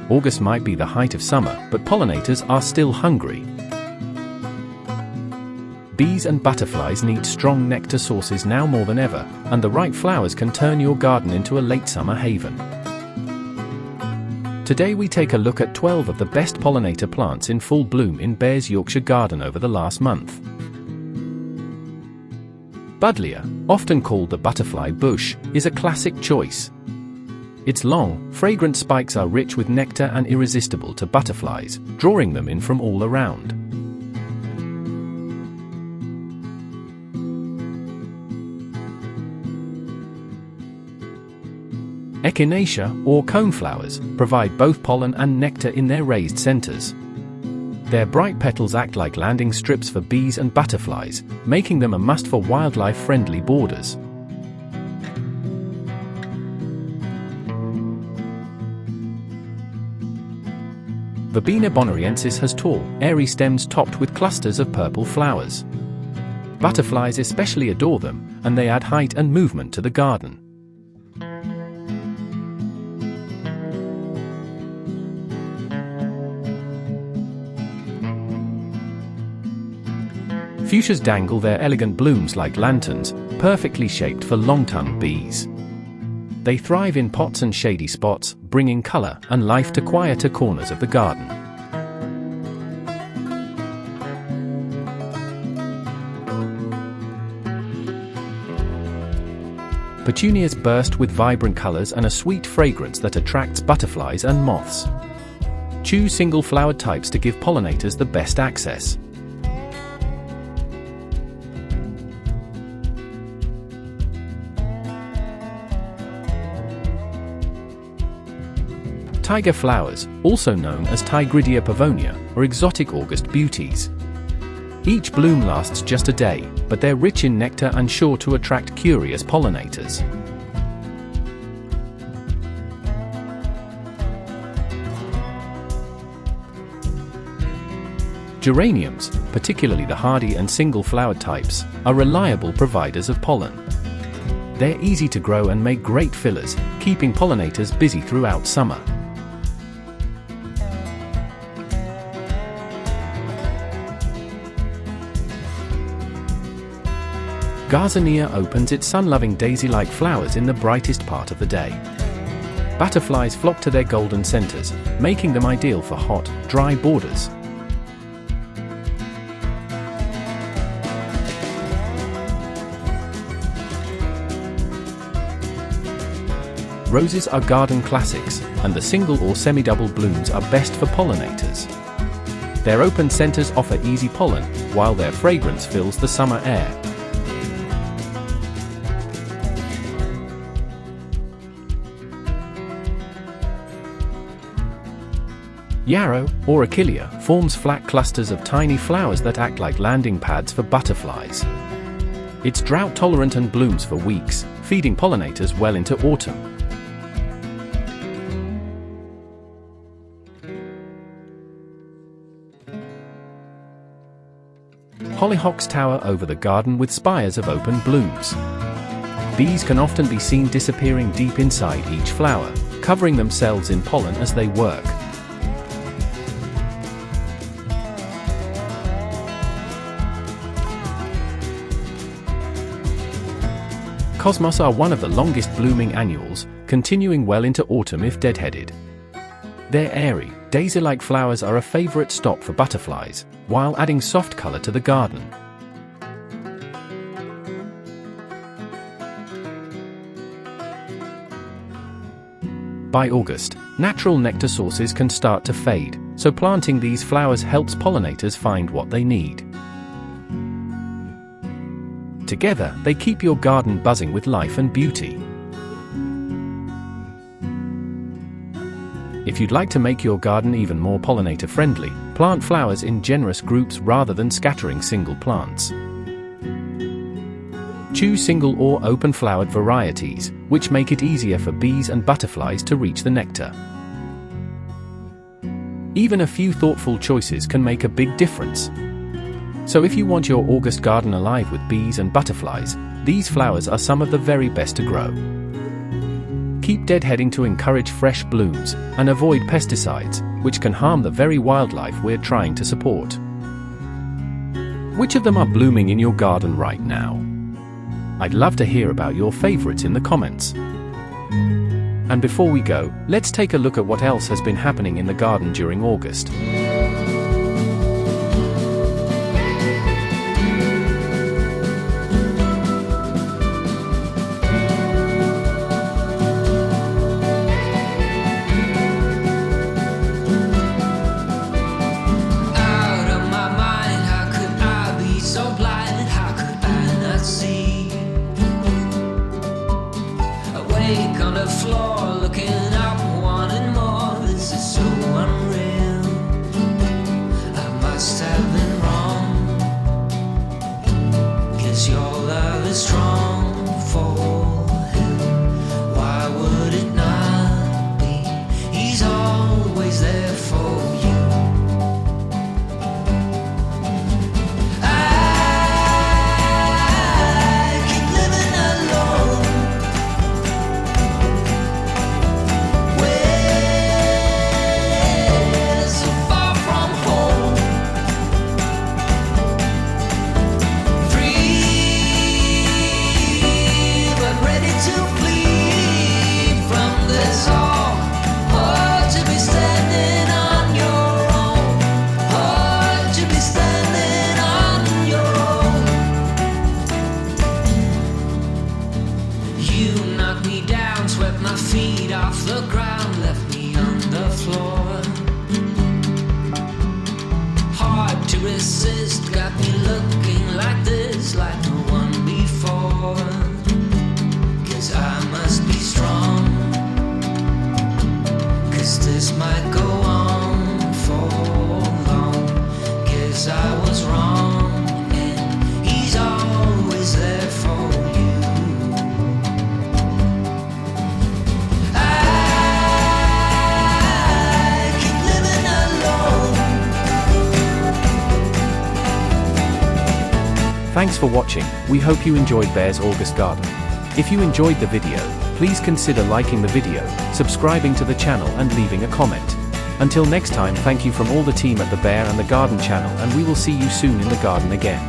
August might be the height of summer, but pollinators are still hungry. Bees and butterflies need strong nectar sources now more than ever, and the right flowers can turn your garden into a late summer haven. Today we take a look at 12 of the best pollinator plants in full bloom in Bear's Yorkshire garden over the last month. Buddleja, often called the butterfly bush, is a classic choice. Its long, fragrant spikes are rich with nectar and irresistible to butterflies, drawing them in from all around. Echinacea, or coneflowers, provide both pollen and nectar in their raised centers. Their bright petals act like landing strips for bees and butterflies, making them a must for wildlife-friendly borders. Verbena bonariensis has tall, airy stems topped with clusters of purple flowers. Butterflies especially adore them, and they add height and movement to the garden. Fuchsias dangle their elegant blooms like lanterns, perfectly shaped for long-tongued bees. They thrive in pots and shady spots, bringing color and life to quieter corners of the garden. Petunias burst with vibrant colors and a sweet fragrance that attracts butterflies and moths. Choose single-flowered types to give pollinators the best access. Tiger flowers, also known as Tigridia pavonia, are exotic August beauties. Each bloom lasts just a day, but they're rich in nectar and sure to attract curious pollinators. Geraniums, particularly the hardy and single-flowered types, are reliable providers of pollen. They're easy to grow and make great fillers, keeping pollinators busy throughout summer. Gazania opens its sun-loving daisy-like flowers in the brightest part of the day. Butterflies flock to their golden centers, making them ideal for hot, dry borders. Roses are garden classics, and the single or semi-double blooms are best for pollinators. Their open centers offer easy pollen, while their fragrance fills the summer air. Yarrow, or Achillea, forms flat clusters of tiny flowers that act like landing pads for butterflies. It's drought-tolerant and blooms for weeks, feeding pollinators well into autumn. Hollyhocks tower over the garden with spires of open blooms. Bees can often be seen disappearing deep inside each flower, covering themselves in pollen as they work. Cosmos are one of the longest blooming annuals, continuing well into autumn if deadheaded. Their airy, daisy-like flowers are a favorite stop for butterflies, while adding soft color to the garden. By August, natural nectar sources can start to fade, so planting these flowers helps pollinators find what they need. Together, they keep your garden buzzing with life and beauty. If you'd like to make your garden even more pollinator-friendly, plant flowers in generous groups rather than scattering single plants. Choose single or open-flowered varieties, which make it easier for bees and butterflies to reach the nectar. Even a few thoughtful choices can make a big difference. So if you want your August garden alive with bees and butterflies, these flowers are some of the very best to grow. Keep deadheading to encourage fresh blooms, and avoid pesticides, which can harm the very wildlife we're trying to support. Which of them are blooming in your garden right now? I'd love to hear about your favorites in the comments. And before we go, let's take a look at what else has been happening in the garden during August. On the floor, looking up, wanting more. This is so unreal. I must have been wrong, 'cause your love is strong for him. Why would it not be? He's always there for you. I keep living alone. Off the ground, left me on the floor. Hard to resist, got me looking like this, like no one before. 'Cause I must be strong, 'cause this might go on for long. 'Cause I was wrong, and he's always there for you. Thanks for watching. We hope you enjoyed Bear's August garden. If you enjoyed the video, please consider liking the video, subscribing to the channel and leaving a comment. Until next time, thank you from all the team at the Bear and the Garden channel, and we will see you soon in the garden again.